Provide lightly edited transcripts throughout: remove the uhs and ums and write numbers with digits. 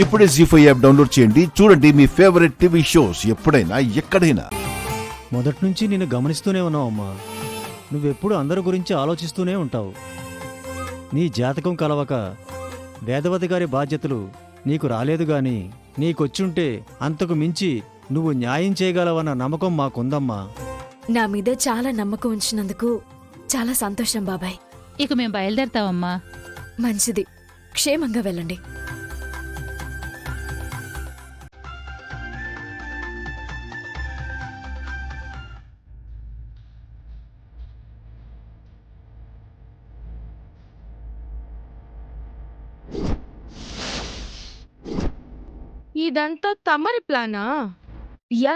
ఇప్పుడే జీ5 app download చేయండి. చూడండి మీ ఫేవరెట్ టీవీ షోస్ ఎప్పుడైనా ఎక్కడైనా. మొదటి నుంచి నిన్ను గమనిస్తూనే ఉన్నావమ్మా. నువ్వెప్పుడు అందరి గురించి ఆలోచిస్తూనే ఉంటావు. నీ జాతకం కలవక వేదవతి గారి బాధ్యతలు నీకు రాలేదు గాని నీకొచ్చుంటే అంతకు మించి నువ్వు న్యాయం చేయగలవన్న నమ్మకం మాకుందమ్మా. నా మీద చాలా నమ్మకం ఉంచినందుకు చాలా సంతోషం బాబాయ్. ఇక మేం బయలుదేరతావమ్మా. మంచిది, క్షేమంగా వెళ్ళండి. ఇదంతా తమరి ప్లానా? యా,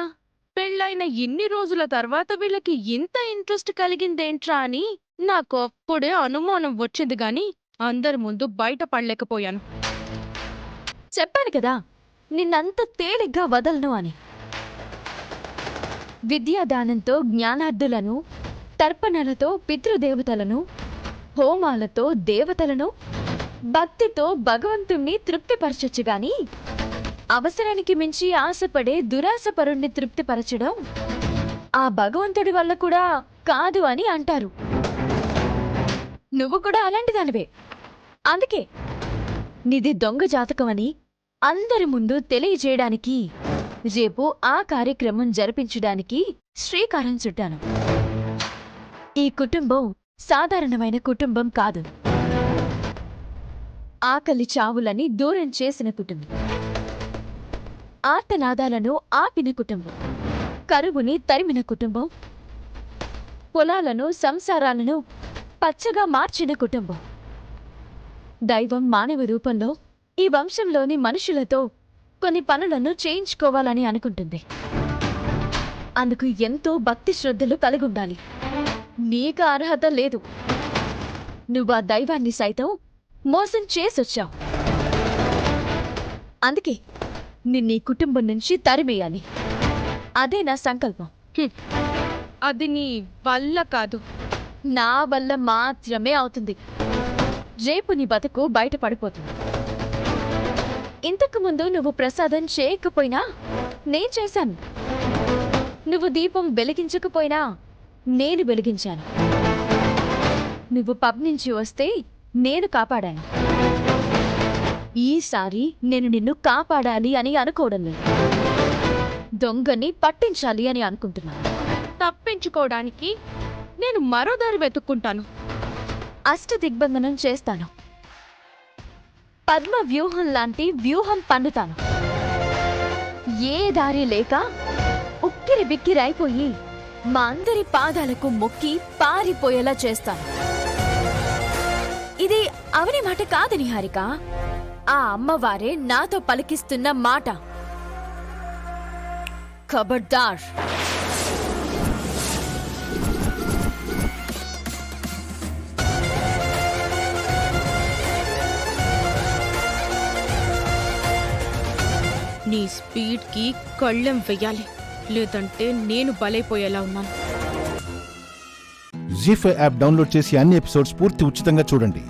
పెళ్ళైన ఇన్ని రోజుల తర్వాత వీళ్ళకి ఇంత ఇంట్రెస్ట్ కలిగిందేంట్రా అని నాకు అప్పుడే అనుమానం వచ్చింది గాని అందరి ముందు బయట పడలేకపోయాను. చెప్పాను కదా, నిన్నంత తేలిగ్గా వదలను అని. విద్యాదానంతో జ్ఞానార్థులను, తర్పణలతో పితృదేవతలను, హోమాలతో దేవతలను, భక్తితో భగవంతుణ్ణి తృప్తిపరచొచ్చు గాని అవసరానికి మించి ఆశపడే దురాశపరుణ్ణి తృప్తిపరచడం ఆ భగవంతుడి వల్ల కూడా కాదు అని అంటారు. నువ్వు కూడా అలాంటిదానివే. అందుకే నీది దొంగ జాతకం అని అందరి ముందు తెలియజేయడానికి రేపు ఆ కార్యక్రమం జరిపించడానికి శ్రీకారం చుట్టాను. ఈ కుటుంబం సాధారణమైన కుటుంబం కాదు. ఆకలి చావులని దూరం చేసిన కుటుంబం, ఆర్తనాదాలను ఆపిన కుటుంబం, కరువుని తరిమిన కుటుంబం, పొలాలను సంసారాలను పచ్చగా మార్చిన కుటుంబం. దైవం మానవ రూపంలో ఈ వంశంలోని మనుషులతో కొన్ని పనులను చేయించుకోవాలని అనుకుంటుంది. అందుకు ఎంతో భక్తి శ్రద్ధలు కలిగుండాలి. నీకు అర్హత లేదు. నువ్వు ఆ దైవాన్ని సైతం మోసం చేసొచ్చావు. అందుకే నిన్నీ కుటుంబం నుంచి తరిమేయాలి. అదే నా సంకల్పం. అది నీ వల్ల కాదు, నా వల్ల మాత్రమే అవుతుంది. రేపు నీ బతుకు బయటపడిపోతుంది. ఇంతకు ముందు నువ్వు ప్రసాదం చేయకపోయినా నేను చేశాను. నువ్వు దీపం వెలిగించకపోయినా నేను వెలిగించాను. నువ్వు పబ్ నుంచి వస్తే నేను కాపాడాను. ఈసారి నేను నిన్ను కాపాడాలి అని అనుకోవడం లేదు. దొంగని పట్టించాలి అని అనుకుంటున్నాను. తప్పించుకోవడానికి నేను మరో దారి వెతుక్కుంటాను. అష్టదిగ్బంధనం చేస్తాను. పద్మ వ్యూహం లాంటి వ్యూహం పన్నుతాను. ఏ దారి లేక ఉక్కిరి బిక్కిరైపోయి మా అందరి పాదాలకు మొక్కి పారిపోయేలా చేస్తాను. ఇది అవని మాట కాదు నిహారిక, ఆ అమ్మవారే నాతో పలికిస్తున్న మాట. ఖబర్దార్. నీ స్పీడ్కి కళ్ళెం వెయ్యాలి, లేదంటే నేను బలైపోయేలా ఉన్నాను. జీ5 యాప్ డౌన్లోడ్ చేసి అన్ని ఎపిసోడ్స్ పూర్తి ఉచితంగా చూడండి.